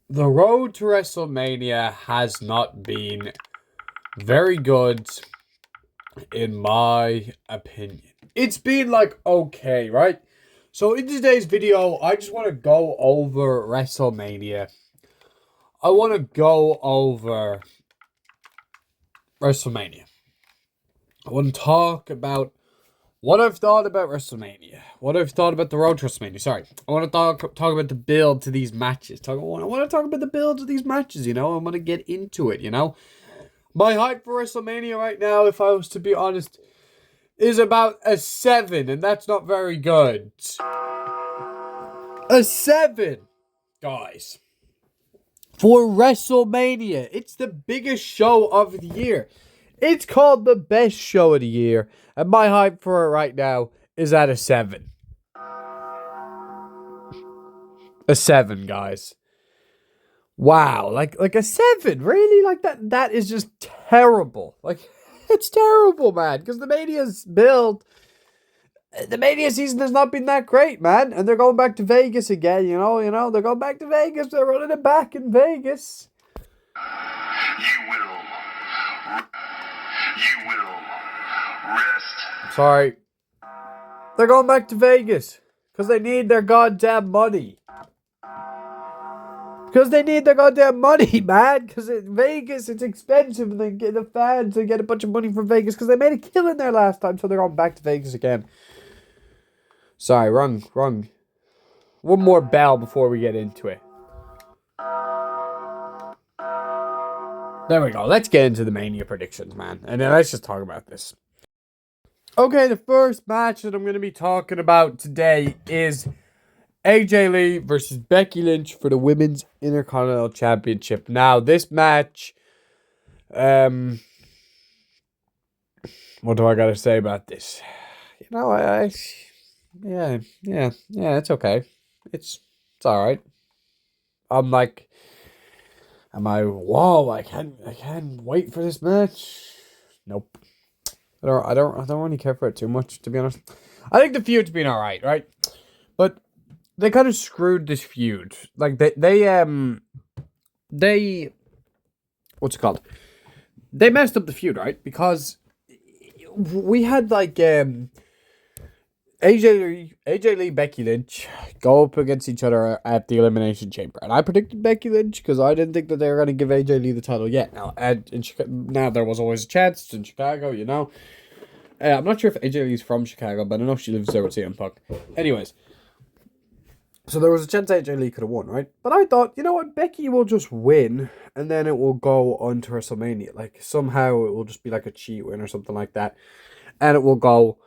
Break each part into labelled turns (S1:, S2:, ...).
S1: The road to WrestleMania has not been very good, in my opinion. It's been like okay, right? So in today's video, I just want to go over WrestleMania. I want to go over WrestleMania. I want to talk about what I've thought about WrestleMania. What I've thought about the road to WrestleMania. Sorry. I want to talk about the build to these matches. I want to talk about the build to these matches, I want to get into it, My hype for WrestleMania right now, if I was to be honest, is about a 7, and that's not very good. A 7, guys. For WrestleMania. It's the biggest show of the year. It's called the best show of the year, and my hype for it right now is at a 7. A 7, guys. Wow, like a 7, really? Like that is just terrible. Like, it's terrible, man, because the Mania season has not been that great, man, and they're going back to Vegas again, they're going back to Vegas, they're running it back in Vegas.
S2: You will rest.
S1: Sorry. They're going back to Vegas, because they need their goddamn money. Because they need their goddamn money, man. Because Vegas, it's expensive. And they get the fans, they get a bunch of money from Vegas. Because they made a killing there last time. So they're going back to Vegas again. Sorry, wrong. One more bell before we get into it. There we go. Let's get into the Mania predictions, man. And then let's just talk about this. Okay, the first match that I'm going to be talking about today is AJ Lee versus Becky Lynch for the Women's Intercontinental Championship. Now, this match, what do I gotta say about this? Yeah, it's okay. It's all right. I'm like, whoa, I can't wait for this match. Nope. I don't really care for it too much, to be honest. I think the feud's been all right? But they kind of screwed this feud. Like they what's it called? They messed up the feud, right? Because we had like AJ Lee, Becky Lynch go up against each other at the Elimination Chamber, and I predicted Becky Lynch because I didn't think that they were going to give AJ Lee the title yet. Now there was always a chance. It's in Chicago, I'm not sure if AJ Lee's from Chicago, but I know she lives there with CM Punk. Anyways. So there was a chance AJ Lee could have won, right? But I thought, you know what, Becky will just win, and then it will go on to WrestleMania. Like, somehow it will just be like a cheat win or something like that, and it will go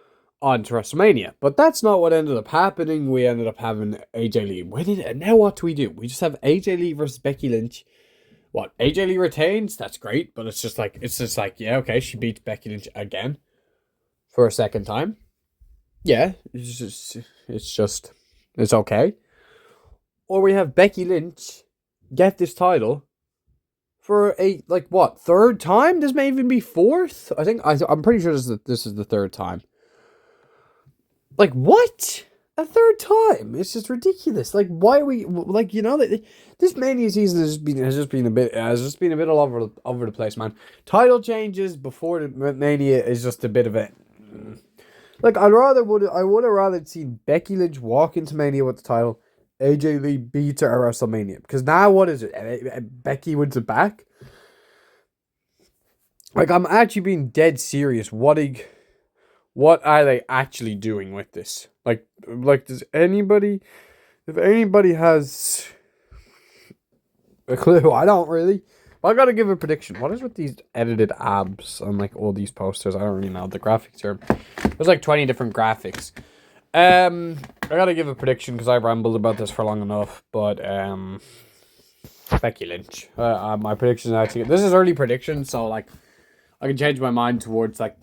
S1: on to WrestleMania. But that's not what ended up happening. We ended up having AJ Lee winning, and now what do? We just have AJ Lee versus Becky Lynch. What, AJ Lee retains? That's great, but it's just like, yeah, okay, she beats Becky Lynch again for a second time. Yeah, it's okay. Or we have Becky Lynch get this title for a, third time? This may even be fourth? I'm pretty sure this is the third time. Like, what? A third time? It's just ridiculous. Like, why are we, this Mania season has just been a bit all over the place, man. Title changes before the Mania is just a bit of a, like, I would have rather seen Becky Lynch walk into Mania with the title, AJ Lee beats her at WrestleMania. Because now, what is it? Becky wins it back? Like, I'm actually being dead serious. What are they actually doing with this? Like, does anybody, if anybody has a clue, I don't really. But I gotta give a prediction. What is with these edited abs on, like, all these posters? I don't really know. The graphics are, there's like 20 different graphics. I gotta give a prediction because I've rambled about this for long enough, but Becky Lynch. My prediction is actually, this is early prediction, so like I can change my mind towards like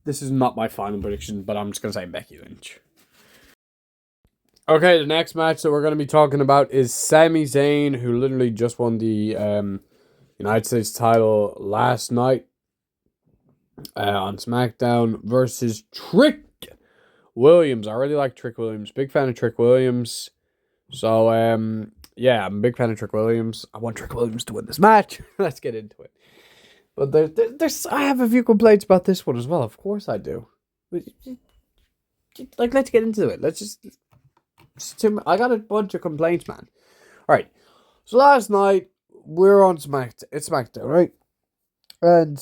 S1: this is not my final prediction, but I'm just gonna say Becky Lynch. Okay, the next match that we're gonna be talking about is Sami Zayn, who literally just won the United States title last night on SmackDown versus Trick Williams. I really like Trick Williams. Big fan of Trick Williams. So, Yeah, I'm a big fan of Trick Williams. I want Trick Williams to win this match. Let's get into it. But there's I have a few complaints about this one as well. Of course I do. Like, let's get into it. I got a bunch of complaints, man. All right. So last night we're on SmackDown. It's SmackDown, right? And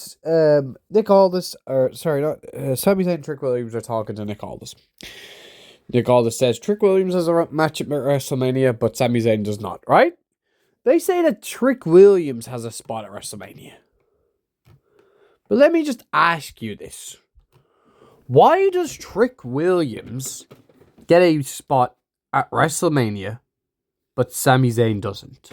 S1: Nick Aldis, or sorry, not Sami Zayn and Trick Williams are talking to Nick Aldis. Nick Aldis says Trick Williams has a match at WrestleMania, but Sami Zayn does not, right? They say that Trick Williams has a spot at WrestleMania. But let me just ask you this. Why does Trick Williams get a spot at WrestleMania, but Sami Zayn doesn't?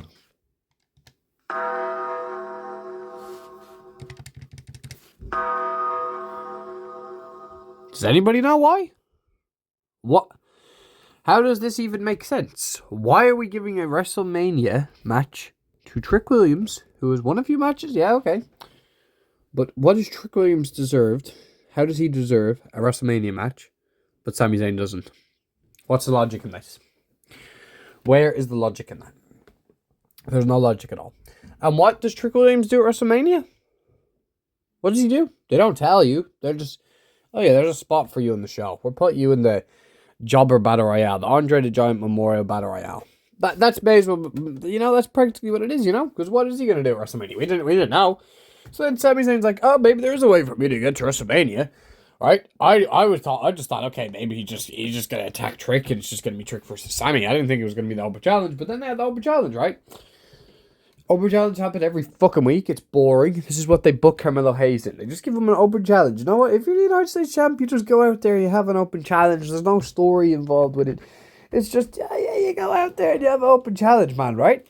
S1: Does anybody know why? What? How does this even make sense? Why are we giving a WrestleMania match to Trick Williams, who has won a few matches? Yeah, okay. But what does Trick Williams deserved? How does he deserve a WrestleMania match, but Sami Zayn doesn't? What's the logic in this? Where is the logic in that? There's no logic at all. And what does Trick Williams do at WrestleMania? What does he do? They don't tell you. They're just, oh yeah, there's a spot for you in the show. We'll put you in the Jobber Battle Royale, the Andre the Giant Memorial Battle Royale. That's basically, that's practically what it is, Because what is he going to do at WrestleMania? We didn't know. So then Sami Zayn's like, oh, maybe there's a way for me to get to WrestleMania, right? I just thought, okay, maybe he's just gonna attack Trick and it's just gonna be Trick versus Sami. I didn't think it was gonna be the Open Challenge, but then they had the Open Challenge, right? Open Challenge happen every fucking week. It's boring. This is what they book Carmelo Hayes in. They just give him an Open Challenge. You know what? If you're the United States champ, you just go out there. You have an Open Challenge. There's no story involved with it. It's just you go out there and you have an Open Challenge, man, right?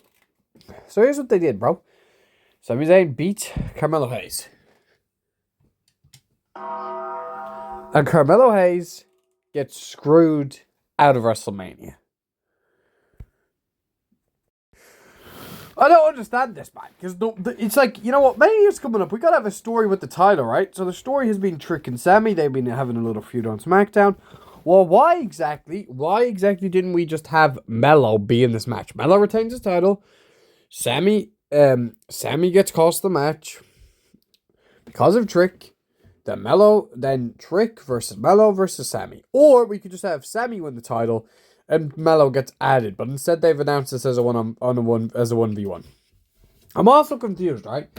S1: So here's what they did, bro. Sami Zayn beat Carmelo Hayes. And Carmelo Hayes gets screwed out of WrestleMania. I don't understand this, man. Because it's like, you know what? Mania's coming up. We got to have a story with the title, right? So the story has been Trick and Sami. They've been having a little feud on SmackDown. Well, why exactly didn't we just have Melo be in this match? Melo retains his title. Sami gets cost the match because of Trick. Then Trick versus Melo versus Sami. Or we could just have Sami win the title and Melo gets added. But instead they've announced this as a 1v1. I'm also confused, right?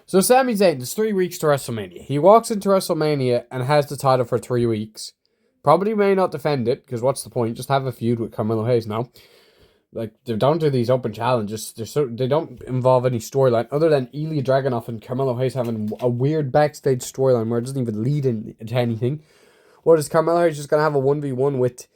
S1: So Sami Zayn, there's 3 weeks to WrestleMania. He walks into WrestleMania and has the title for 3 weeks. Probably may not defend it, because what's the point? Just have a feud with Carmelo Hayes now. Like, they don't do these open challenges. They don't involve any storyline other than Ilya Dragunov and Carmelo Hayes having a weird backstage storyline where it doesn't even lead into anything. What is Carmelo Hayes just going to have a 1v1 with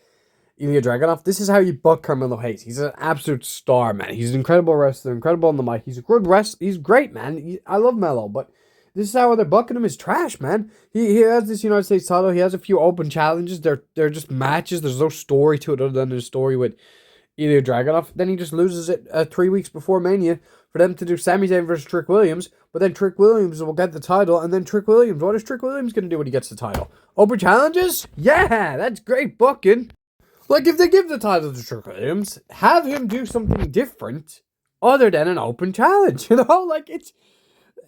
S1: Ilya Dragunov? This is how you book Carmelo Hayes. He's an absolute star, man. He's an incredible wrestler, incredible on the mic. He's a good wrestler. He's great, man. I love Melo, but this is how they're booking him is trash, man. He has this United States title. He has a few open challenges. They're just matches. There's no story to it other than the story with Ilya Dragunov. Then he just loses it 3 weeks before Mania for them to do Sami Zayn versus Trick Williams. But then Trick Williams will get the title. And then Trick Williams, what is Trick Williams going to do when he gets the title? Open challenges? Yeah, that's great booking. Like, if they give the title to Trick Williams, have him do something different other than an open challenge. Like, it's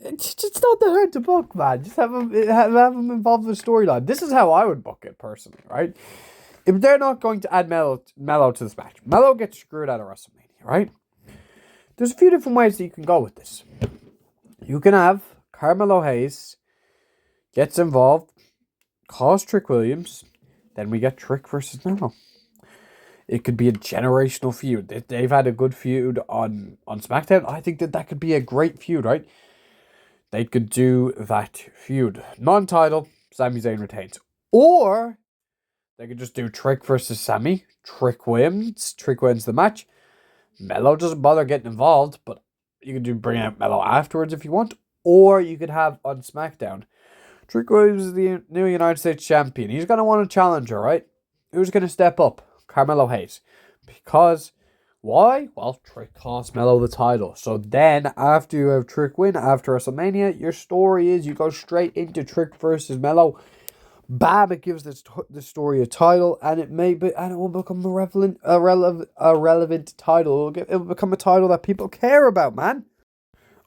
S1: not that hard to book, man. Just have him involved in the storyline. This is how I would book it, personally, right? If they're not going to add Melo to this match, Melo gets screwed out of WrestleMania, right? There's a few different ways that you can go with this. You can have Carmelo Hayes gets involved, calls Trick Williams, then we get Trick versus Melo. It could be a generational feud. They've had a good feud on SmackDown. I think that could be a great feud, right? They could do that feud. Non-title, Sami Zayn retains. Or they could just do Trick versus Sami. Trick wins the match. Melo doesn't bother getting involved, but you could bring out Melo afterwards if you want. Or you could have on SmackDown, Trick Williams is the new United States champion. He's going to want a challenger, right? Who's going to step up? Carmelo Hayes. Because, why? Well, Trick cost Melo the title. So then, after you have Trick win, after WrestleMania, your story is you go straight into Trick versus Melo. Bam! It gives the story a title, and it will become a relevant title. It will become a title that people care about, man.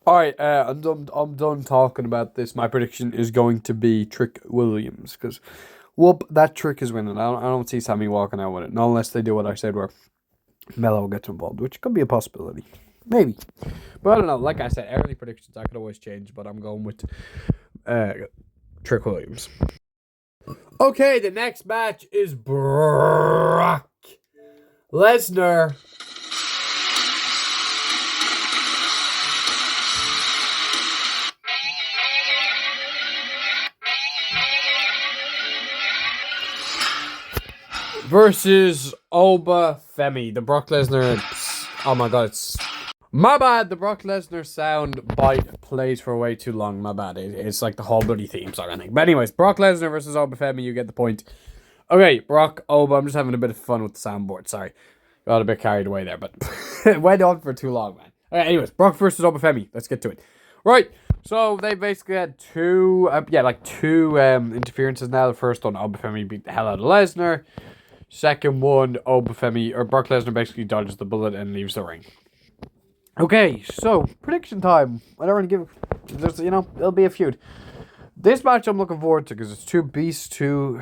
S1: All right, I'm done. I'm done talking about this. My prediction is going to be Trick Williams because, whoop, that Trick is winning. I don't see Sammy walking out with it, not unless they do what I said, where Mello gets involved, which could be a possibility, maybe. But I don't know. Like I said, early predictions I could always change, but I'm going with Trick Williams. Okay, the next match is Brock Lesnar versus Oba Femi. The Brock Lesnar. Oh my god, it's. My bad, the Brock Lesnar sound bite plays for way too long. My bad. It's like the whole bloody theme song, I think. But anyways, Brock Lesnar versus Oba Femi, you get the point. Okay, Brock, Oba, I'm just having a bit of fun with the soundboard. Sorry. Got a bit carried away there, but it went on for too long, man. Okay, anyways, Brock versus Oba Femi. Let's get to it. Right, so they basically had two interferences now. The first one, Oba Femi beat the hell out of Lesnar. Second one, Brock Lesnar basically dodges the bullet and leaves the ring. Okay, so prediction time. I don't want to give. It'll be a feud. This match I'm looking forward to because it's two beasts, two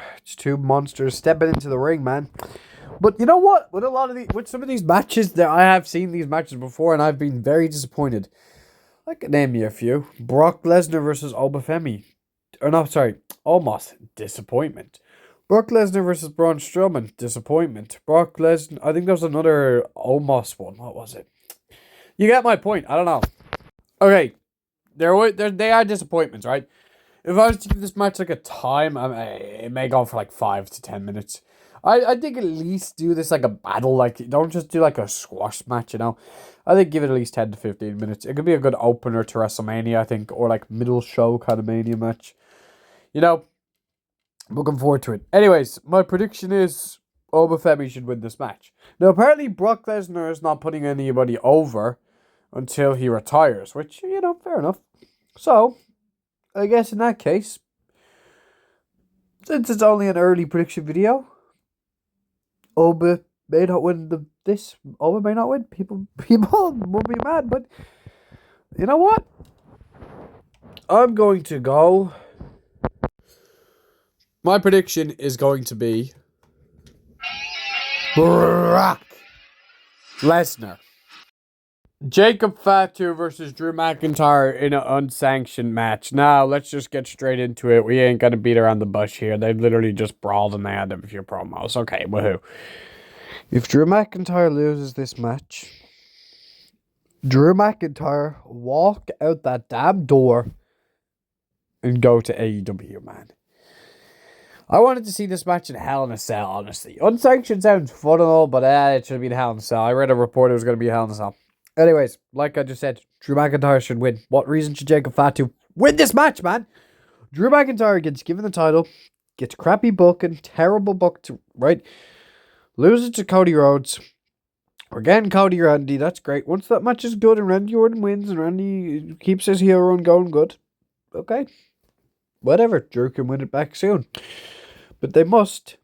S1: monsters stepping into the ring, man. But you know what? With some of these matches, I have seen these matches before, and I've been very disappointed. I can name you a few: Brock Lesnar versus Oba Femi, almost disappointment. Brock Lesnar versus Braun Strowman, disappointment. Brock Lesnar, I think there was another almost one. What was it? You get my point. I don't know. Okay, they are disappointments, right? If I was to give this match like a time, it may go for like 5 to 10 minutes. I think at least do this like a battle. Like, don't just do like a squash match, I think give it at least 10 to 15 minutes. It could be a good opener to WrestleMania, I think, or like middle show kind of Mania match. Looking forward to it. Anyways, my prediction is Oba Femi should win this match. Now, apparently Brock Lesnar is not putting anybody over until he retires, which, fair enough. So, I guess in that case, since it's only an early prediction video, Oba may not win Oba may not win. People will be mad, but you know what? I'm going to go. My prediction is going to be Brock Lesnar. Jacob Fatu versus Drew McIntyre in an unsanctioned match. Now, let's just get straight into it. We ain't gonna beat around the bush here. They literally just brawled and they had a few promos. Okay, woohoo. If Drew McIntyre loses this match, Drew McIntyre walk out that damn door and go to AEW, man. I wanted to see this match in Hell in a Cell, honestly. Unsanctioned sounds fun and all, but it should be in Hell in a Cell. I read a report it was going to be Hell in a Cell. Anyways, like I just said, Drew McIntyre should win. What reason should Jacob Fatu win this match, man? Drew McIntyre gets given the title, gets crappy booking, terrible book, right? Loses to Cody Rhodes. We're getting Cody Randy, that's great. Once that match is good and Randy Orton wins and Randy keeps his heel run going good, okay. Whatever, Drew can win it back soon. But they must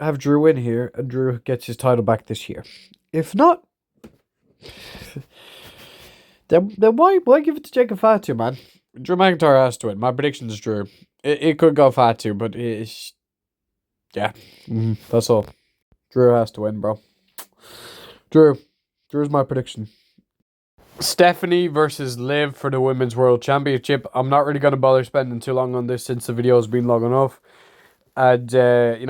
S1: have Drew in here and Drew gets his title back this year. If not, then why give it to Jacob Fatu, man? Drew McIntyre has to win. My prediction is Drew. It could go Fatu, but that's all. Drew has to win, bro. Drew's my prediction. Stephanie versus Liv for the Women's World Championship. I'm not really going to bother spending too long on this since the video has been long enough. And, there's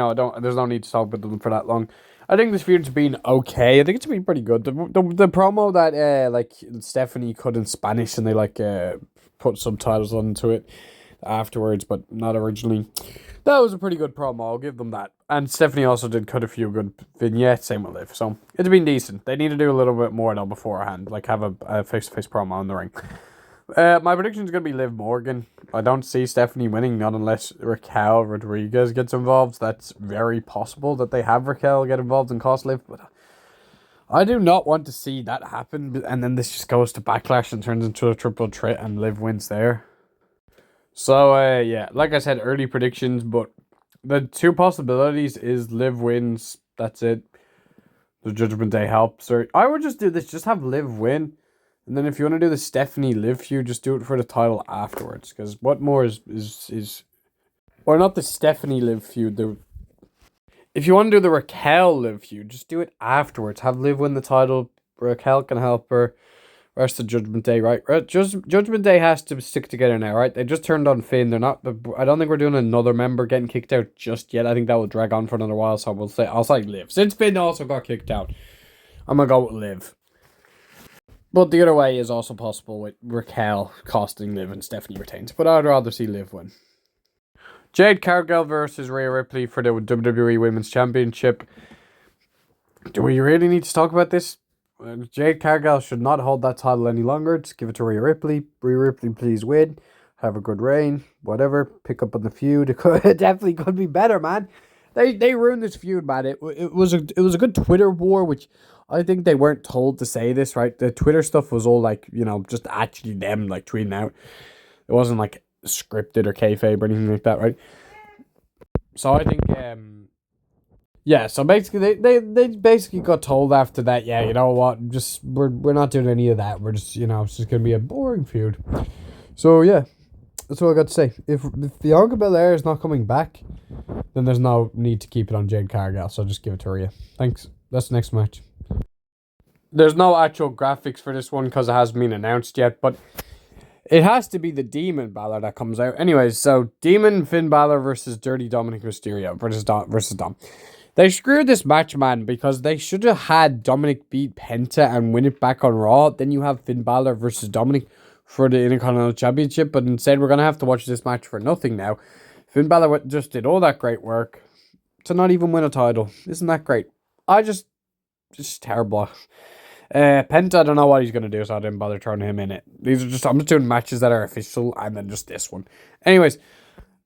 S1: no need to talk about them for that long. I think this feud's been okay. I think it's been pretty good. The promo that, Stephanie cut in Spanish and they, put subtitles onto it afterwards, but not originally. That was a pretty good promo. I'll give them that. And Stephanie also did cut a few good vignettes. Same with Liv. So it's been decent. They need to do a little bit more now beforehand. Like have a face-to-face promo in the ring. My prediction is going to be Liv Morgan. I don't see Stephanie winning, not unless Raquel Rodriguez gets involved. That's very possible that they have Raquel get involved and cost Liv. But I do not want to see that happen. And then this just goes to Backlash and turns into a triple threat and Liv wins there. So, like I said, early predictions, but The two possibilities is Liv wins. That's it. The Judgment Day helps. Or I would just do this. Just have Liv win. And then if you want to do the Stephanie Liv feud, just do it for the title afterwards. Because what more is... Or not the Stephanie Liv feud. If you want to do the Raquel Liv feud, just do it afterwards. Have Liv win the title. Raquel can help her. Rest of Judgment Day, right? Judgment Day has to stick together now, right? They just turned on Finn. They're not. I don't think we're doing another member getting kicked out just yet. I think that will drag on for another while. So I'll say Liv. Since Finn also got kicked out, I'm gonna go with Liv. But the other way is also possible with Raquel costing Liv and Stephanie retains. But I'd rather see Liv win. Jade Cargill versus Rhea Ripley for the WWE Women's Championship. Do we really need to talk about this? Jade Cargill should not hold that title any longer. Just give it to Rhea Ripley. Rhea Ripley, please win. Have a good reign. Whatever. Pick up on the feud. It definitely could be better, man. They ruined this feud, man. It was a good Twitter war, which I think they weren't told to say this, right? The Twitter stuff was all like, just actually them like tweeting out. It wasn't like scripted or kayfabe or anything like that, right? So I think yeah, so basically they basically got told after that, yeah, you know what, just we're not doing any of that. We're just, it's just gonna be a boring feud. So yeah, that's all I got to say. If Bianca Belair is not coming back, then there's no need to keep it on Jade Cargill, so just give it to Rhea. Thanks. That's the next match. There's no actual graphics for this one because it hasn't been announced yet, but it has to be the Demon Balor that comes out. Anyways, so Demon Finn Balor versus Dirty Dominic Mysterio versus Dom. They screwed this match, man, because they should have had Dominic beat Penta and win it back on Raw. Then you have Finn Balor versus Dominic for the Intercontinental Championship. But instead, we're going to have to watch this match for nothing now. Finn Balor just did all that great work to not even win a title. Isn't that great? Just terrible. Penta, I don't know what he's going to do, so I didn't bother throwing him in it. I'm just doing matches that are official, and then just this one. Anyways,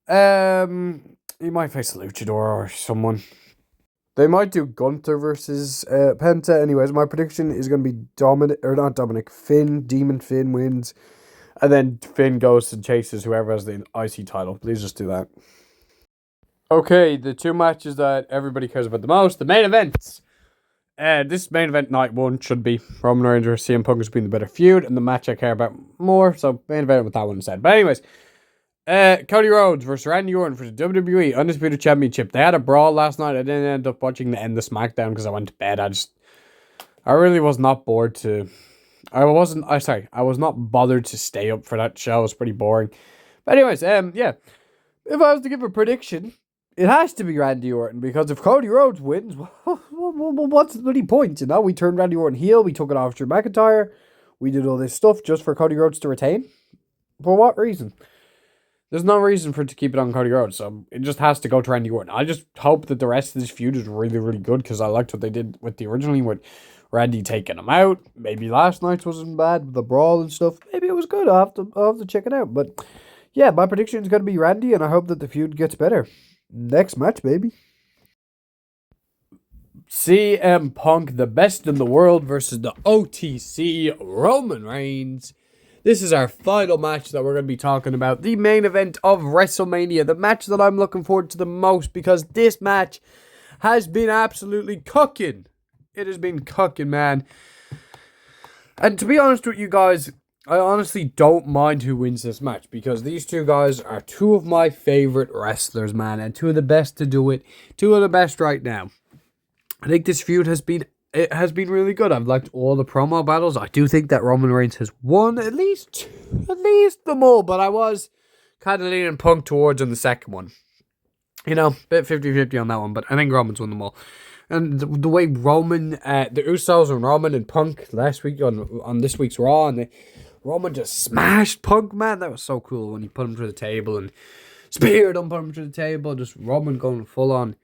S1: he might face a luchador or someone. They might do Gunther versus Penta. Anyways, my prediction is going to be Demon Finn wins. And then Finn goes and chases whoever has the IC title. Please just do that. Okay, the two matches that everybody cares about the most. The main events. This main event night one should be Roman Reigns versus CM Punk has been the better feud. And the match I care about more. So main event with that one instead. But anyways. Cody Rhodes versus Randy Orton for the WWE Undisputed Championship. They had a brawl last night. I didn't end up watching the end of SmackDown because I went to bed. I really was not bored to. I was not bothered to stay up for that show. It was pretty boring. But anyways, yeah. If I was to give a prediction, it has to be Randy Orton because if Cody Rhodes wins, what's the bloody point? We turned Randy Orton heel. We took it off Drew McIntyre. We did all this stuff just for Cody Rhodes to retain. For what reason? There's no reason for it to keep it on Cody Rhodes, so it just has to go to Randy Orton. I just hope that the rest of this feud is really, really good because I liked what they did with the originally with Randy taking him out. Maybe last night's wasn't bad with the brawl and stuff. Maybe it was good. I'll have to check it out. But yeah, my prediction is going to be Randy, and I hope that the feud gets better. Next match, baby. CM Punk, the best in the world versus the OTC Roman Reigns. This is our final match that we're going to be talking about. The main event of WrestleMania. The match that I'm looking forward to the most because this match has been absolutely cooking. It has been cooking, man. And to be honest with you guys, I honestly don't mind who wins this match because these two guys are two of my favorite wrestlers, man. And two of the best to do it. Two of the best right now. I think this feud has been really good. I've liked all the promo battles. I do think that Roman Reigns has won at least them all, but I was kind of leaning Punk towards on the second one. Bit 50-50 on that one, but I think Roman's won them all. And the way Roman, the Usos and Roman and Punk last week on this week's Raw, and Roman just smashed Punk, man. That was so cool when he put him through the table and speared him, put him through the table. Just Roman going full on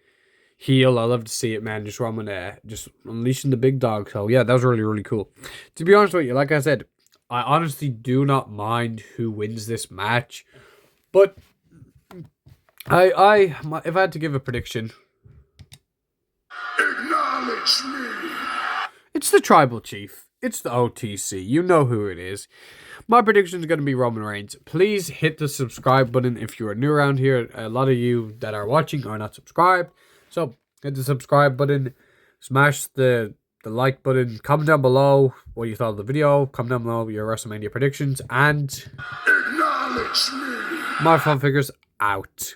S1: heel. I love to see it, man. Just Roman just unleashing the big dog. So yeah, that was really, really cool. To be honest with you, like I said, I honestly do not mind who wins this match. But if I had to give a prediction,
S2: Acknowledge me.
S1: it's the Tribal Chief. It's the OTC. You know who it is. My prediction is going to be Roman Reigns. Please hit the subscribe button if you are new around here. A lot of you that are watching are not subscribed. So hit the subscribe button. Smash the like button. Comment down below what you thought of the video. Comment down below your WrestleMania predictions. And
S2: Acknowledge me.
S1: my fun figures out.